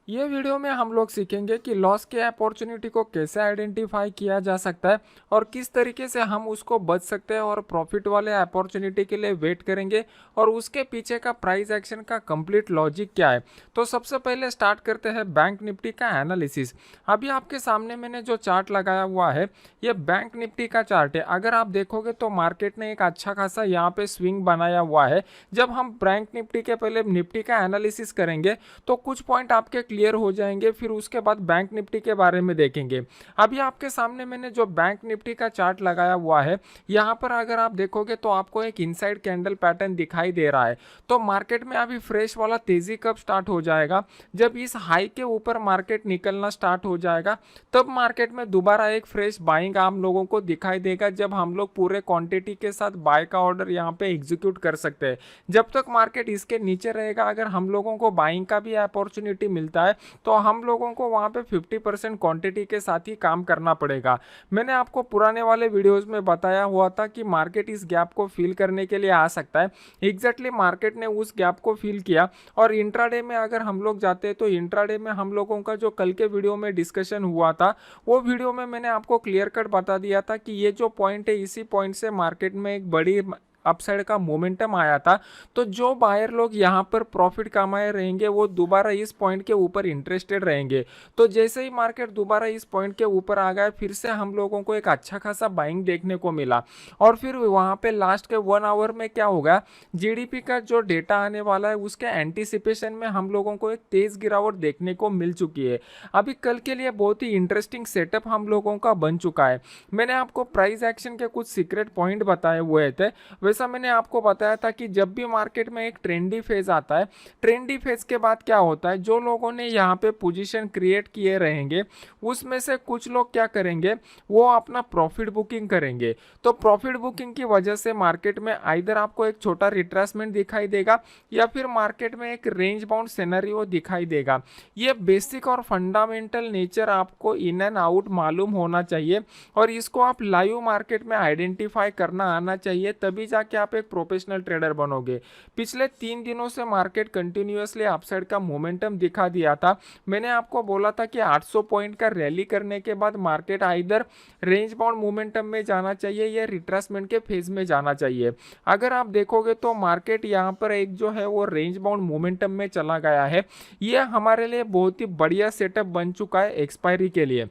ये वीडियो में हम लोग सीखेंगे कि लॉस के अपॉर्चुनिटी को कैसे आइडेंटिफाई किया जा सकता है और किस तरीके से हम उसको बच सकते हैं और प्रॉफिट वाले अपॉर्चुनिटी के लिए वेट करेंगे और उसके पीछे का प्राइस एक्शन का कंप्लीट लॉजिक क्या है। तो सबसे पहले स्टार्ट करते हैं बैंक निफ्टी का एनालिसिस। अभी आपके सामने मैंने जो चार्ट लगाया हुआ है ये बैंक निफ्टी का चार्ट है। अगर आप देखोगे तो मार्केट ने एक अच्छा खासा यहाँ पे स्विंग बनाया हुआ है। जब हम बैंक निफ्टी के पहले निफ्टी का एनालिसिस करेंगे तो कुछ पॉइंट आपके क्लियर हो जाएंगे, फिर उसके बाद बैंक निफ्टी के बारे में देखेंगे। अभी आपके सामने मैंने जो बैंक निफ्टी का चार्ट लगाया हुआ है यहाँ पर अगर आप देखोगे तो आपको एक इनसाइड कैंडल पैटर्न दिखाई दे रहा है। तो मार्केट में अभी फ्रेश वाला तेजी कब स्टार्ट हो जाएगा, जब इस हाई के ऊपर मार्केट निकलना स्टार्ट हो जाएगा तब मार्केट में दोबारा एक फ्रेश बाइंग आम लोगों को दिखाई देगा, जब हम लोग पूरे क्वांटिटी के साथ बाय का ऑर्डर यहाँ पे एग्जीक्यूट कर सकते हैं। जब तक मार्केट इसके नीचे रहेगा, अगर हम लोगों को बाइंग का भी अपॉर्चुनिटी मिलता है तो हम लोगों को वहां पे 50% क्वांटिटी के साथ ही काम करना पड़ेगा। मैंने आपको पुराने वाले वीडियोस में बताया हुआ था कि मार्केट इस गैप को फिल करने के लिए आ सकता है। एग्जैक्टली मार्केट ने उस गैप को फिल किया और इंट्राडे में अगर हम लोग जाते हैं तो इंट्राडे में हम लोगों का जो कल के वीडियो में डिस्कशन हुआ था वो वीडियो में मैंने आपको क्लियर कट बता दिया था कि ये जो पॉइंट है इसी पॉइंट से मार्केट में एक बड़ी अपसाइड का मोमेंटम आया था। तो जो बायर लोग यहाँ पर प्रॉफिट कमाए रहेंगे वो दोबारा इस पॉइंट के ऊपर इंटरेस्टेड रहेंगे। तो जैसे ही मार्केट दोबारा इस पॉइंट के ऊपर आ गया फिर से हम लोगों को एक अच्छा खासा बाइंग देखने को मिला। और फिर वहाँ पे लास्ट के 1 आवर में क्या होगा, जीडीपी का जो डेटा आने वाला है उसके एंटीसिपेशन में हम लोगों को एक तेज गिरावट देखने को मिल चुकी है। अभी कल के लिए बहुत ही इंटरेस्टिंग सेटअप हम लोगों का बन चुका है। मैंने आपको प्राइस एक्शन के कुछ सीक्रेट पॉइंट बताए हुए थे। जैसा मैंने आपको बताया था कि जब भी मार्केट में एक ट्रेंडी फेज आता है, ट्रेंडी फेज के बाद क्या होता है, जो लोगों ने यहाँ पे पोजीशन क्रिएट किए रहेंगे उसमें से कुछ लोग क्या करेंगे, वो अपना प्रॉफिट बुकिंग करेंगे। तो प्रॉफिट बुकिंग की वजह से मार्केट में आइदर आपको एक छोटा रिट्रेसमेंट दिखाई देगा या फिर मार्केट में एक रेंज बाउंड सिनेरियो दिखाई देगा। ये बेसिक और फंडामेंटल नेचर आपको इन एंड आउट मालूम होना चाहिए और इसको आप लाइव मार्केट में आइडेंटिफाई करना आना चाहिए, तभी जाके आप एक प्रोफेशनल ट्रेडर बनोगे। पिछले 3 दिनों से मार्केट कंटिन्यूअसली अपसाइड का मोमेंटम दिखा दिया था। मैंने आपको बोला था कि 800 पॉइंट का रैली करने के बाद market either range bound momentum में जाना चाहिए या रिट्रेसमेंट के फेज में जाना चाहिए। अगर आप देखोगे तो मार्केट यहाँ पर एक जो है वो रेंज बाउंड मोमेंटम में चला गया है। ये हमारे लिए बहुत ही बढ़िया सेटअप बन चुका है एक्सपायरी के लिए।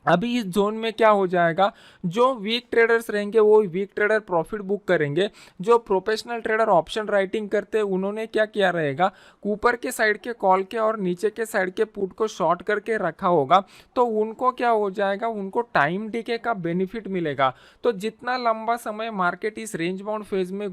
अभी इस जोन में क्या हो जाएगा, जो वीक ट्रेडर्स रहेंगे वो वीक ट्रेडर प्रॉफिट बुक करेंगे। जो प्रोफेशनल ट्रेडर ऑप्शन राइटिंग करते हैं उन्होंने क्या किया रहेगा, ऊपर के साइड के कॉल के और नीचे के साइड के पुट को शॉर्ट करके रखा होगा। तो उनको क्या हो जाएगा, उनको टाइम डीके का बेनिफिट मिलेगा। तो जितना लंबा समय मार्केट इस रेंज बाउंड फेज में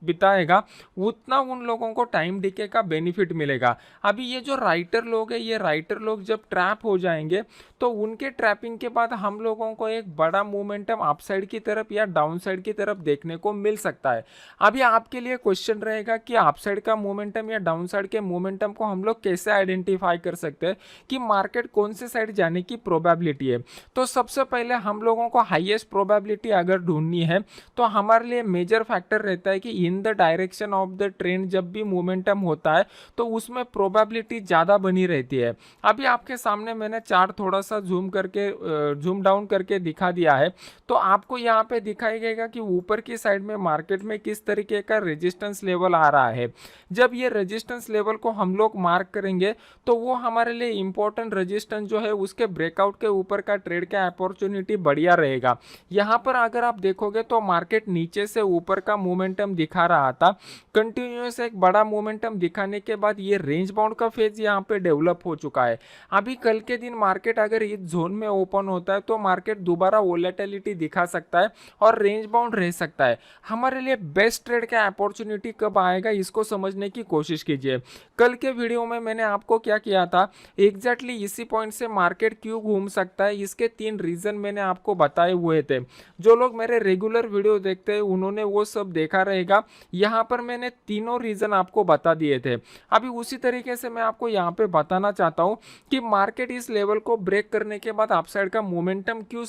बिताएगा उतना उन लोगों को टाइम डीके का बेनिफिट मिलेगा। अभी ये जो राइटर लोग हैं, ये राइटर लोग जब ट्रैप हो जाएंगे तो उनके ट्रैपिंग के बाद हम लोगों को एक बड़ा मोमेंटम अपसाइड की तरफ या डाउन साइड की तरफ देखने को मिल सकता है। अभी आपके लिए क्वेश्चन रहेगा कि अपसाइड का मोमेंटम या डाउन साइड के मोमेंटम को हम लोग कैसे आइडेंटिफाई कर सकते हैं कि मार्केट कौन से साइड जाने की प्रोबेबिलिटी है। तो सबसे पहले हम लोगों को हाईएस्ट प्रोबेबिलिटी अगर ढूंढनी है तो हमारे लिए मेजर फैक्टर रहता है कि in the direction of the trend जब भी मोमेंटम होता है तो उसमें प्रोबेबिलिटी ज़्यादा बनी रहती है। अभी आपके सामने मैंने चार्ट थोड़ा सा जूम डाउन करके दिखा दिया है। तो आपको यहाँ पे दिखाई देगा कि ऊपर की साइड में मार्केट में किस तरीके का रेजिस्टेंस लेवल आ रहा है। जब ये रेजिस्टेंस लेवल को हम लोग मार्क करेंगे तो वो हमारे लिए इंपॉर्टेंट रेजिस्टेंस जो है उसके ब्रेकआउट के ऊपर का ट्रेड का अपॉर्चुनिटी बढ़िया रहेगा। यहाँ पर अगर आप देखोगे तो मार्केट नीचे से ऊपर का मोमेंटम दिखा रहा था। कंटिन्यूअस एक बड़ा मोमेंटम दिखाने के बाद ये रेंज बाउंड का फेज यहाँ पे डेवलप हो चुका है। अभी कल के दिन मार्केट अगर इस जोन में ओपन होता है तो मार्केट दोबारा वोलेटिलिटी दिखा सकता है और रेंज बाउंड रह सकता है। हमारे लिए बेस्ट ट्रेड का अपॉर्चुनिटी कब आएगा इसको समझने की कोशिश कीजिए। कल के वीडियो में मैंने आपको क्या किया था, एग्जैक्टली इसी पॉइंट से मार्केट क्यों घूम सकता है इसके 3 रीजन मैंने आपको बताए हुए थे। जो लोग मेरे रेगुलर वीडियो देखते हैं उन्होंने वो सब देखा रहेगा। यहाँ पर मैंने तीनों रीज़न आपको बता दिए थे। अभी उसी तरीके से मैं आपको यहाँ पे बताना चाहता हूँ कि मार्केट इस लेवल को ब्रेक करने के बाद अपसाइड का मोमेंटम क्यों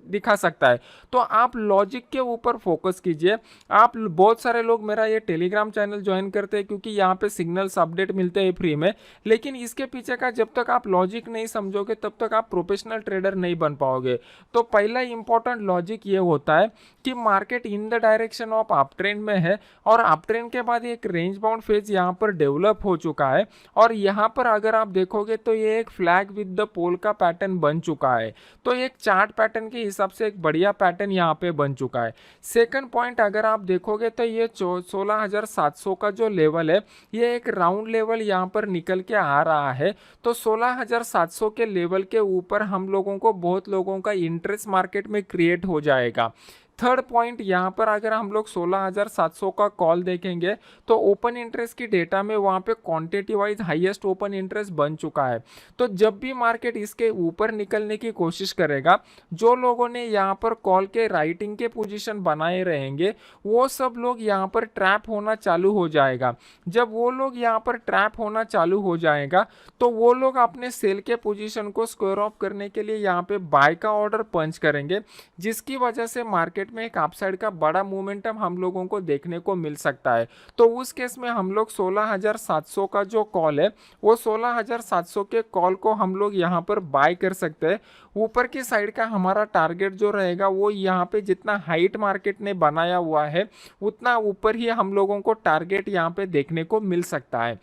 दिखा सकता है। तो आप लॉजिक के ऊपर फोकस कीजिए। आप बहुत सारे लोग मेरा ये टेलीग्राम चैनल ज्वाइन करते हैं क्योंकि यहाँ पे सिग्नल्स अपडेट मिलते हैं फ्री में, लेकिन इसके पीछे का जब तक आप लॉजिक नहीं समझोगे तब तक आप प्रोफेशनल ट्रेडर नहीं बन पाओगे। तो पहला इंपॉर्टेंट लॉजिक ये होता है कि market in the direction of up trend में है और अप ट्रेंड के बाद एक रेंज बाउंड फेज यहाँ पर डेवलप हो चुका है और यहाँ पर अगर आप देखोगे तो ये एक फ्लैग विद द पोल का पैटर्न बन चुका है। तो एक चार्ट पैटर्न के हिसाब से एक बढ़िया पैटर्न यहाँ पे बन चुका है। सेकंड पॉइंट अगर आप देखोगे तो ये 16,700 का जो लेवल है ये एक राउंड लेवल यहाँ पर निकल के आ रहा है। तो 16,700 के लेवल के ऊपर हम लोगों को बहुत लोगों का इंटरेस्ट मार्केट में क्रिएट हो जाएगा। थर्ड पॉइंट यहाँ पर अगर हम लोग 16,700 का कॉल देखेंगे तो ओपन इंटरेस्ट की डेटा में वहाँ पे quantity wise highest open interest बन चुका है। तो जब भी मार्केट इसके ऊपर निकलने की कोशिश करेगा, जो लोगों ने यहाँ पर कॉल के राइटिंग के पोजीशन बनाए रहेंगे वो सब लोग यहाँ पर ट्रैप होना चालू हो जाएगा। जब वो लोग यहाँ पर ट्रैप होना चालू हो जाएगा तो वो लोग अपने सेल के पोजीशन को स्क्वायर ऑफ करने के लिए यहाँ पे बाय का ऑर्डर पंच करेंगे, जिसकी वजह से मार्केट में एक अपसाइड का बड़ा मोमेंटम हम लोगों को देखने को मिल सकता है। तो उस केस में हम लोग 16,700 का जो कॉल है वो 16,700 के कॉल को हम लोग यहाँ पर बाय कर सकते हैं। ऊपर की साइड का हमारा टारगेट जो रहेगा वो यहाँ पे जितना हाइट मार्केट ने बनाया हुआ है उतना ऊपर ही हम लोगों को टारगेट यहाँ पे देखने को मिल सकता है।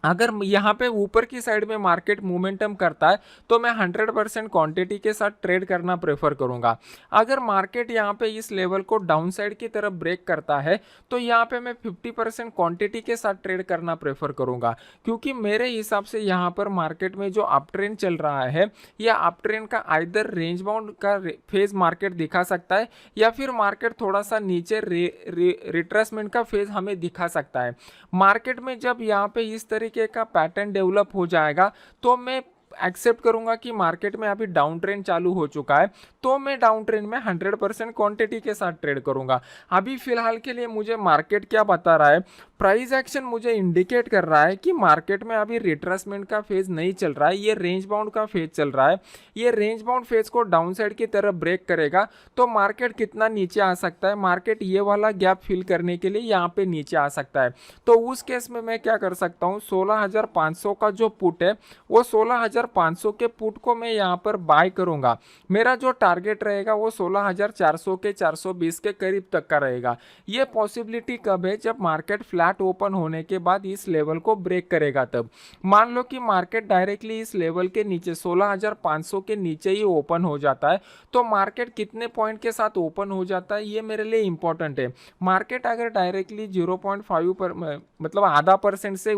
अगर यहाँ पे ऊपर की साइड में मार्केट मोमेंटम करता है तो मैं 100% क्वांटिटी के साथ ट्रेड करना प्रेफर करूँगा। अगर मार्केट यहाँ पे इस लेवल को डाउन साइड की तरफ ब्रेक करता है तो यहाँ पे मैं 50% क्वांटिटी के साथ ट्रेड करना प्रेफर करूँगा, क्योंकि मेरे हिसाब से यहाँ पर मार्केट में जो अप ट्रेंड चल रहा है या अप ट्रेंड का आइदर रेंज बाउंड का फेज मार्केट दिखा सकता है या फिर मार्केट थोड़ा सा नीचे रिट्रेसमेंट का फेज हमें दिखा सकता है। मार्केट में जब यहाँ पे इस तरीके का पैटर्न डेवलप हो जाएगा तो मैं एक्सेप्ट करूंगा कि मार्केट में अभी डाउन ट्रेंड चालू हो चुका है, तो मैं डाउन ट्रेंड में 100% क्वांटिटी के साथ ट्रेड करूंगा। अभी फिलहाल के लिए मुझे मार्केट क्या बता रहा है, प्राइस एक्शन मुझे इंडिकेट कर रहा है कि मार्केट में अभी रिट्रेसमेंट का फेज नहीं चल रहा है, ये रेंज बाउंड का फेज चल रहा है। ये रेंज बाउंड फेज को डाउन साइड की तरफ ब्रेक करेगा तो मार्केट कितना नीचे आ सकता है, मार्केट ये वाला गैप फिल करने के लिए यहाँ पे नीचे आ सकता है। तो उस केस में मैं क्या कर सकता हूँ, 16,500 का जो पुट है वो 16,500 के पुट को मैं यहाँ पर बाय करूंगा। मेरा जो टारगेट रहेगा वो 16,400 के 420 के करीब तक का रहेगा। ये पॉसिबिलिटी कब है, जब मार्केट फ्लैट ओपन होने के बाद इस लेवल को ब्रेक करेगा। तब मान लो कि मार्केट डायरेक्टली इस लेवल के नीचे 16,500 के नीचे ही ओपन हो जाता है तो मार्केट कितने पॉइंट के साथ ओपन हो जाता है ये मेरे लिए इंपॉर्टेंट है। मार्केट अगर डायरेक्टली 0.5 पर मतलब आधा % से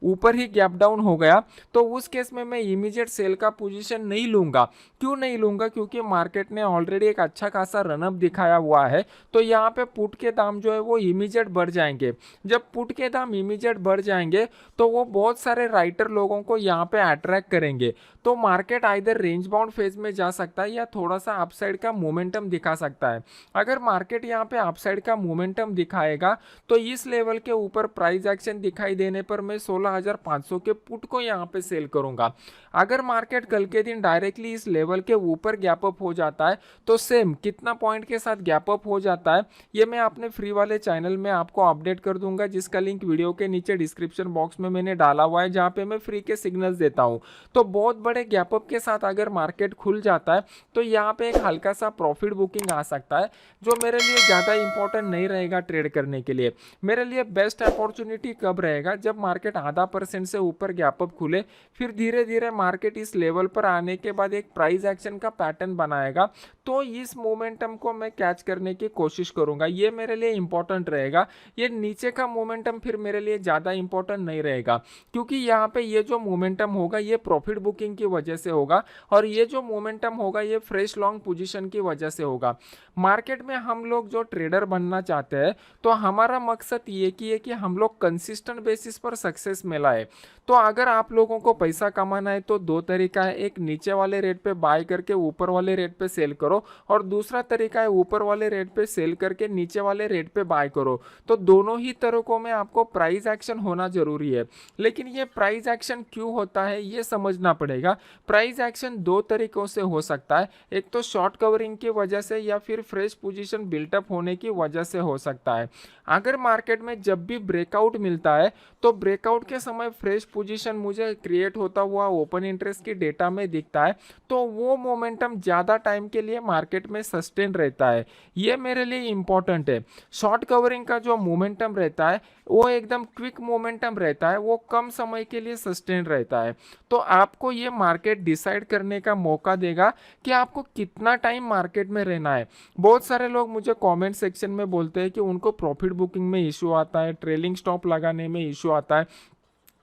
ऊपर ही गैप डाउन हो गया तो उस केस में मैं इमीडिएट सेल का पोजीशन नहीं लूंगा। क्यों नहीं लूंगा, क्योंकि मार्केट ने ऑलरेडी एक अच्छा खासा रनअप दिखाया हुआ है। तो यहाँ पे पुट के दाम जो है वो इमीडिएट बढ़ जाएंगे। जब पुट के दाम इमीडिएट बढ़ जाएंगे तो वो बहुत सारे राइटर लोगों को यहाँ पे अट्रैक्ट करेंगे। तो market either range bound phase में जा सकता है या थोड़ा सा अपसाइड का मोमेंटम दिखा सकता है। अगर मार्केट यहाँ पे अपसाइड का मोमेंटम दिखाएगा तो इस लेवल के ऊपर प्राइस एक्शन दिखाई देने पर मैं 16,500 के पुट को यहाँ पे सेल करूंगा। अगर मार्केट कल के दिन डायरेक्टली इस लेवल के ऊपर गैप अप हो जाता है तो सेम कितना पॉइंट के साथ गैप अप हो जाता है ये मैं अपने फ्री वाले चैनल में आपको अपडेट कर दूंगा, जिसका लिंक वीडियो के नीचे डिस्क्रिप्शन बॉक्स में मैंने डाला हुआ है, जहाँ पे मैं फ्री के सिग्नल्स देता हूँ। तो बहुत बड़े गैप अप के साथ अगर मार्केट खुल जाता है तो यहाँ पे एक हल्का सा प्रॉफिट बुकिंग आ सकता है, जो मेरे लिए ज़्यादा इंपॉर्टेंट नहीं रहेगा ट्रेड करने के लिए। मेरे लिए बेस्ट अपॉर्चुनिटी कब रहेगा, जब मार्केट आधा % से ऊपर गैप अप खुले, फिर धीरे धीरे मार्केट इस लेवल पर आने के बाद एक प्राइस एक्शन का पैटर्न बनाएगा तो इस मोमेंटम को मैं कैच करने की कोशिश करूंगा। ये मेरे लिए इंपॉर्टेंट रहेगा। ये नीचे का मोमेंटम फिर मेरे लिए ज़्यादा इंपॉर्टेंट नहीं रहेगा, क्योंकि यहाँ पे ये जो मोमेंटम होगा ये प्रॉफिट बुकिंग की वजह से होगा और ये जो मोमेंटम होगा ये फ्रेश लॉन्ग पोजीशन की वजह से होगा। मार्केट में हम लोग जो ट्रेडर बनना चाहते हैं तो हमारा मकसद ये कि है कि हम लोग कंसिस्टेंट बेसिस पर सक्सेस में लाए। तो अगर आप लोगों को पैसा कमाना है तो दो तरीका है, एक नीचे वाले रेट पे बाय करके ऊपर वाले रेट पे सेल करो, और दूसरा तरीका है ऊपर वाले रेट पे सेल करके नीचे वाले रेट पे बाय करो। तो दोनों ही तरीकों में आपको प्राइस एक्शन होना जरूरी है। लेकिन ये प्राइस एक्शन क्यों होता है ये समझना पड़ेगा। प्राइस एक्शन दो तरीकों से हो सकता है, एक तो शॉर्ट कवरिंग की वजह से या फिर फ्रेश पोजीशन बिल्टअप होने की वजह से हो सकता है। अगर मार्केट में जब भी ब्रेकआउट मिलता है तो ब्रेकआउट के समय फ्रेश पोजीशन मुझे क्रिएट होता हुआ ओपन इंटरेस्ट की डेटा में दिखता है, तो वो मोमेंटम ज़्यादा टाइम के लिए मार्केट में सस्टेन रहता है। ये मेरे लिए इंपॉर्टेंट है। शॉर्ट कवरिंग का जो मोमेंटम रहता है वो एकदम क्विक मोमेंटम रहता है, वो कम समय के लिए सस्टेन रहता है। तो आपको ये मार्केट डिसाइड करने का मौका देगा कि आपको कितना टाइम मार्केट में रहना है। बहुत सारे लोग मुझे कमेंट सेक्शन में बोलते हैं कि उनको प्रॉफिट बुकिंग में इशू आता है, ट्रेलिंग स्टॉप लगाने में इशू आता है।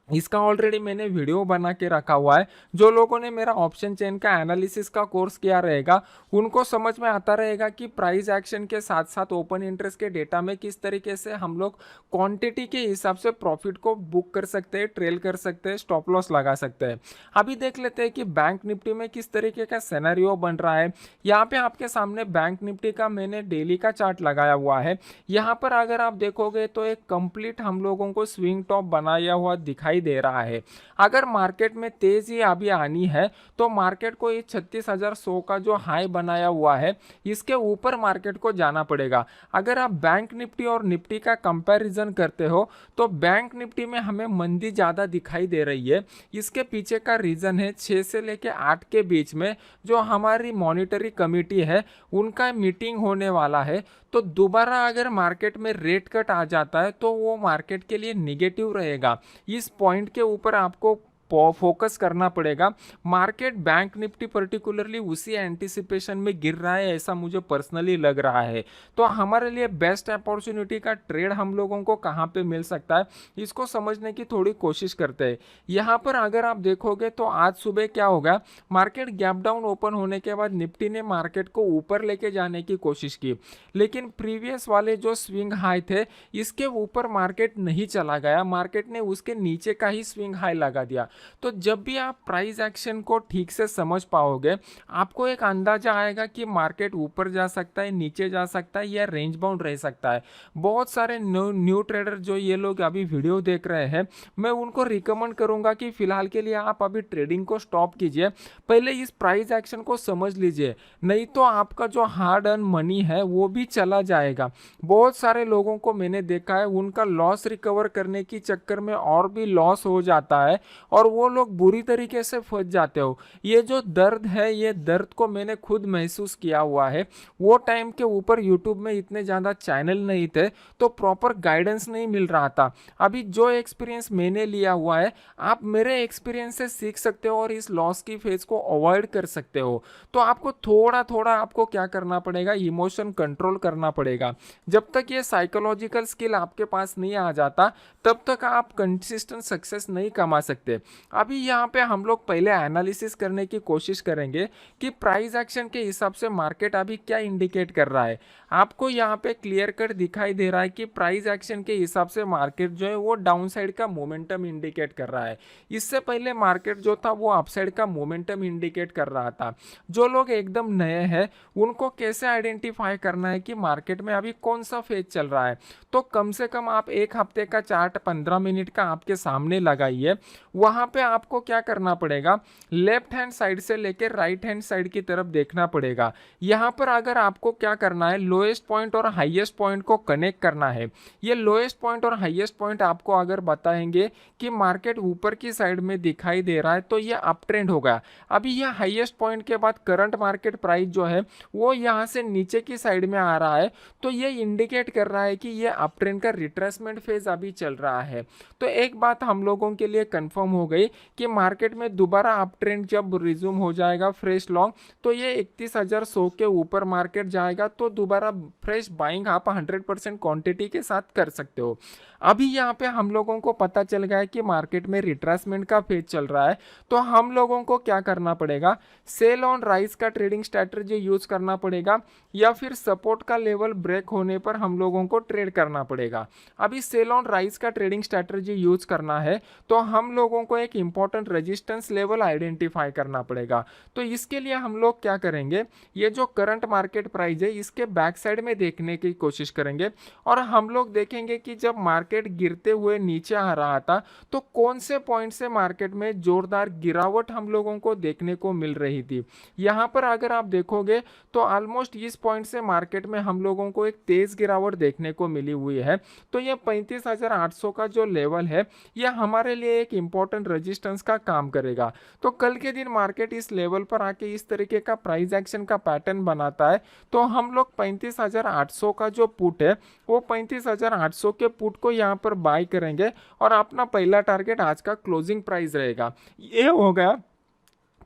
इसका ऑलरेडी मैंने वीडियो बना के रखा हुआ है। जो लोगों ने मेरा ऑप्शन चेन का एनालिसिस का कोर्स किया रहेगा उनको समझ में आता रहेगा कि प्राइस एक्शन के साथ साथ ओपन इंटरेस्ट के डेटा में किस तरीके से हम लोग क्वांटिटी के हिसाब से प्रॉफिट को बुक कर सकते हैं, ट्रेल कर सकते हैं, स्टॉप लॉस लगा सकते हैं। अभी देख लेते हैं कि बैंक निफ्टी में किस तरीके का सिनेरियो बन रहा है। यहाँ पे आपके सामने बैंक निफ्टी का मैंने डेली का चार्ट लगाया हुआ है। यहाँ पर अगर आप देखोगे तो एक कंप्लीट हम लोगों को स्विंग टॉप बनाया हुआ दिखाई दे रहा है। अगर मार्केट में तेजी अभी आनी है तो मार्केट को ये 36,100 का जो हाई बनाया हुआ है इसके ऊपर मार्केट को जाना पड़ेगा। अगर आप बैंक निफ्टी और निफ्टी का कंपैरिजन करते हो तो बैंक निफ्टी में हमें मंदी ज़्यादा दिखाई दे रही है। इसके पीछे का रीज़न है 6 से लेकर 8 के बीच में जो हमारी मॉनिटरी कमेटी है उनका मीटिंग होने वाला है। तो दोबारा अगर मार्केट में रेट कट आ जाता है तो वो मार्केट के लिए निगेटिव रहेगा। इस पॉइंट के ऊपर आपको फोकस करना पड़ेगा। मार्केट बैंक निफ्टी पर्टिकुलरली उसी एंटिसिपेशन में गिर रहा है ऐसा मुझे पर्सनली लग रहा है। तो हमारे लिए बेस्ट अपॉर्चुनिटी का ट्रेड हम लोगों को कहाँ पे मिल सकता है इसको समझने की थोड़ी कोशिश करते हैं। यहाँ पर अगर आप देखोगे तो आज सुबह क्या होगा, मार्केट गैप डाउन ओपन होने के बाद निफ्टी ने मार्केट को ऊपर लेके जाने की कोशिश की, लेकिन प्रीवियस वाले जो स्विंग हाई थे इसके ऊपर मार्केट नहीं चला गया, मार्केट ने उसके नीचे का ही स्विंग हाई लगा दिया। तो जब भी आप प्राइस एक्शन को ठीक से समझ पाओगे आपको एक अंदाजा आएगा कि मार्केट ऊपर जा सकता है, नीचे जा सकता है या रेंज बाउंड रह सकता है। बहुत सारे न्यू ट्रेडर जो ये लोग अभी वीडियो देख रहे हैं मैं उनको रिकमेंड करूंगा कि फिलहाल के लिए आप अभी ट्रेडिंग को स्टॉप कीजिए, पहले इस प्राइस एक्शन को समझ लीजिए, नहीं तो आपका जो हार्ड अर्न मनी है वो भी चला जाएगा। बहुत सारे लोगों को मैंने देखा है उनका लॉस रिकवर करने की चक्कर में और भी लॉस हो जाता है और वो लोग बुरी तरीके से फंस जाते हो। ये जो दर्द है ये दर्द को मैंने खुद महसूस किया हुआ है। वो टाइम के ऊपर यूट्यूब में इतने ज़्यादा चैनल नहीं थे तो प्रॉपर गाइडेंस नहीं मिल रहा था। अभी जो एक्सपीरियंस मैंने लिया हुआ है आप मेरे एक्सपीरियंस से सीख सकते हो और इस लॉस की फेज को अवॉइड कर सकते हो। तो आपको थोड़ा थोड़ा आपको क्या करना पड़ेगा, इमोशन कंट्रोल करना पड़ेगा। जब तक ये साइकोलॉजिकल स्किल आपके पास नहीं आ जाता तब तक आप कंसिस्टेंट सक्सेस नहीं कमा सकते। अभी यहाँ पे हम लोग पहले एनालिसिस करने की कोशिश करेंगे कि प्राइस एक्शन के हिसाब से मार्केट अभी क्या इंडिकेट कर रहा है। आपको यहाँ पे क्लियर कट दिखाई दे रहा है कि प्राइस एक्शन के हिसाब से मार्केट जो है वो डाउन साइड का मोमेंटम इंडिकेट कर रहा है। इससे पहले मार्केट जो था वो अपसाइड का मोमेंटम इंडिकेट कर रहा था। जो लोग एकदम नए हैं उनको कैसे आइडेंटिफाई करना है कि मार्केट में अभी कौन सा फेज चल रहा है, तो कम से कम आप एक हफ्ते का चार्ट 15 मिनट का आपके सामने लगाइए। वहाँ पे आपको क्या करना पड़ेगा, लेफ्ट हैंड साइड से लेकर राइट हैंड साइड की तरफ देखना पड़ेगा। यहाँ पर अगर आपको क्या करना है, लोएस्ट पॉइंट और हाईएस्ट पॉइंट को कनेक्ट करना है। ये लोएस्ट पॉइंट और हाईएस्ट पॉइंट आपको अगर बताएंगे कि मार्केट ऊपर की साइड में दिखाई दे रहा है तो ये अप ट्रेंड होगा। अभी ये हाईएस्ट पॉइंट के बाद करंट मार्केट प्राइस जो है वो यहाँ से नीचे की साइड में आ रहा है, तो ये इंडिकेट कर रहा है कि ये अप ट्रेंड का रिट्रेसमेंट फेज अभी चल रहा है। तो एक बात हम लोगों के लिए कंफर्म हो गई कि मार्केट में दोबारा अप ट्रेंड जब रिज्यूम हो जाएगा फ्रेश लॉन्ग तो ये 31,100 के ऊपर मार्केट जाएगा तो दोबारा हमारा फ्रेश बाइंग आप 100% क्वांटिटी के साथ कर सकते हो। अभी यहाँ पे हम लोगों को पता चल गया है कि मार्केट में रिट्रेसमेंट का फेज चल रहा है, तो हम लोगों को क्या करना पड़ेगा, सेल ऑन राइज का ट्रेडिंग स्ट्रैटेजी यूज करना पड़ेगा या फिर सपोर्ट का लेवल ब्रेक होने पर हम लोगों को ट्रेड करना पड़ेगा। अभी सेल ऑन राइज का ट्रेडिंग स्ट्रैटेजी यूज करना है तो हम लोगों को एक इंपॉर्टेंट रेजिस्टेंस लेवल आइडेंटिफाई करना पड़ेगा। तो इसके लिए हम लोग क्या करेंगे, ये जो करंट मार्केट प्राइस है इसके बैक साइड में देखने की कोशिश करेंगे और हम लोग देखेंगे कि जब मार्केट गिरते हुए नीचे आ रहा था तो कौन से पॉइंट से मार्केट में जोरदार गिरावट हम लोगों को देखने को मिल रही थी। यहाँ पर अगर आप देखोगे तो ऑलमोस्ट इस पॉइंट से मार्केट में हम लोगों को एक तेज गिरावट देखने को मिली हुई है। तो ये 35,800 का जो लेवल है यह हमारे लिए एक इंपॉर्टेंट रेजिस्टेंस का काम करेगा। तो कल के दिन मार्केट इस लेवल पर आके इस तरीके का प्राइस एक्शन का पैटर्न बनाता है तो हम लोग 35,800 का जो पुट है वो 35,800 के पुट को यहाँ पर बाय करेंगे और अपना पहला टारगेट आज का क्लोजिंग प्राइस रहेगा। ये हो गया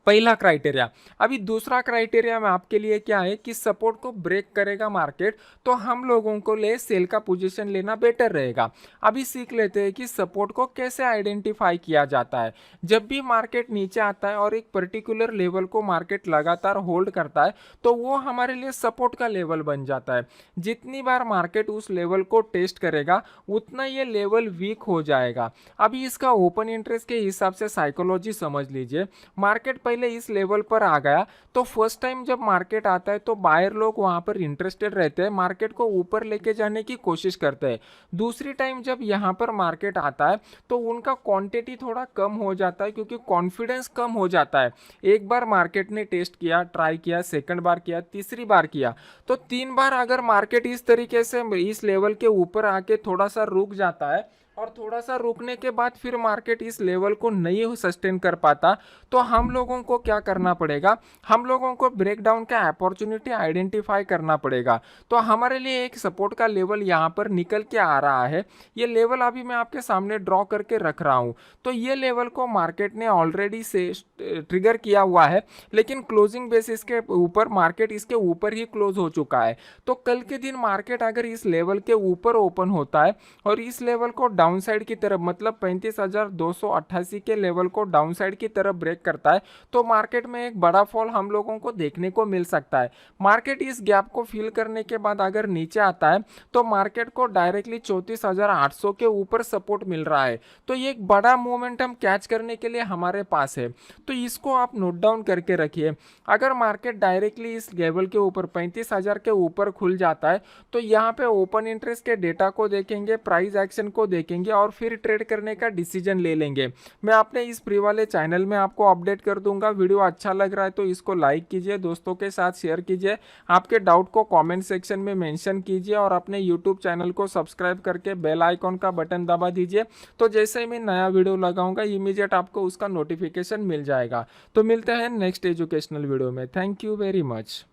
पहला क्राइटेरिया। अभी दूसरा क्राइटेरिया में आपके लिए क्या है कि सपोर्ट को ब्रेक करेगा मार्केट तो हम लोगों को ले सेल का पोजीशन लेना बेटर रहेगा। अभी सीख लेते हैं कि सपोर्ट को कैसे आइडेंटिफाई किया जाता है। जब भी मार्केट नीचे आता है और एक पर्टिकुलर लेवल को मार्केट लगातार होल्ड करता है तो वो हमारे लिए सपोर्ट का लेवल बन जाता है। जितनी बार मार्केट उस लेवल को टेस्ट करेगा उतना ये लेवल वीक हो जाएगा। अभी इसका ओपन इंटरेस्ट के हिसाब से साइकोलॉजी समझ लीजिए। मार्केट पहले इस लेवल पर आ गया तो फर्स्ट टाइम जब मार्केट आता है तो बायर लोग वहां पर इंटरेस्टेड रहते हैं, मार्केट को ऊपर लेके जाने की कोशिश करते हैं। दूसरी टाइम जब यहां पर मार्केट आता है तो उनका क्वांटिटी थोड़ा कम हो जाता है क्योंकि कॉन्फिडेंस कम हो जाता है। एक बार मार्केट ने टेस्ट किया, ट्राई किया, सेकंड बार किया, तीसरी बार किया, तो 3 बार अगर मार्केट इस तरीके से इस लेवल के ऊपर आके थोड़ा सा रुक जाता है और थोड़ा सा रुकने के बाद फिर मार्केट इस लेवल को नहीं सस्टेन कर पाता तो हम लोगों को क्या करना पड़ेगा, हम लोगों को ब्रेकडाउन का अपॉर्चुनिटी आइडेंटिफाई करना पड़ेगा। तो हमारे लिए एक सपोर्ट का लेवल यहाँ पर निकल के आ रहा है। ये लेवल अभी मैं आपके सामने ड्रॉ करके रख रहा हूँ। तो ये लेवल को मार्केट ने ऑलरेडी से ट्रिगर किया हुआ है लेकिन क्लोजिंग बेसिस के ऊपर मार्केट इसके ऊपर ही क्लोज हो चुका है। तो कल के दिन मार्केट अगर इस लेवल के ऊपर ओपन होता है और इस लेवल को डाउन साइड की तरफ मतलब 35,288 के लेवल को डाउन साइड की तरफ ब्रेक करता है तो मार्केट में एक बड़ा फॉल हम लोगों को देखने को मिल सकता है। मार्केट इस गैप को फिल करने के बाद अगर नीचे आता है तो मार्केट को डायरेक्टली 34,800 के ऊपर सपोर्ट मिल रहा है। तो ये एक बड़ा मोमेंटम कैच करने के लिए हमारे पास है। तो इसको आप नोट डाउन करके रखिए। अगर मार्केट डायरेक्टली इस लेवल के ऊपर 35,000 के ऊपर खुल जाता है तो यहाँ पे ओपन इंटरेस्ट के डेटा को देखेंगे, प्राइस एक्शन को देखेंगे और फिर ट्रेड करने का डिसीजन ले लेंगे। मैं अपने इस फ्री वाले चैनल में आपको अपडेट कर दूंगा। वीडियो अच्छा लग रहा है तो इसको लाइक कीजिए, दोस्तों के साथ शेयर कीजिए, आपके डाउट को कमेंट सेक्शन में मेंशन कीजिए और अपने यूट्यूब चैनल को सब्सक्राइब करके बेल आइकॉन का बटन दबा दीजिए। तो जैसे ही मैं नया वीडियो लगाऊंगा इमीडिएट आपको उसका नोटिफिकेशन मिल जाएगा। तो मिलते हैं नेक्स्ट एजुकेशनल वीडियो में। Thank you very much.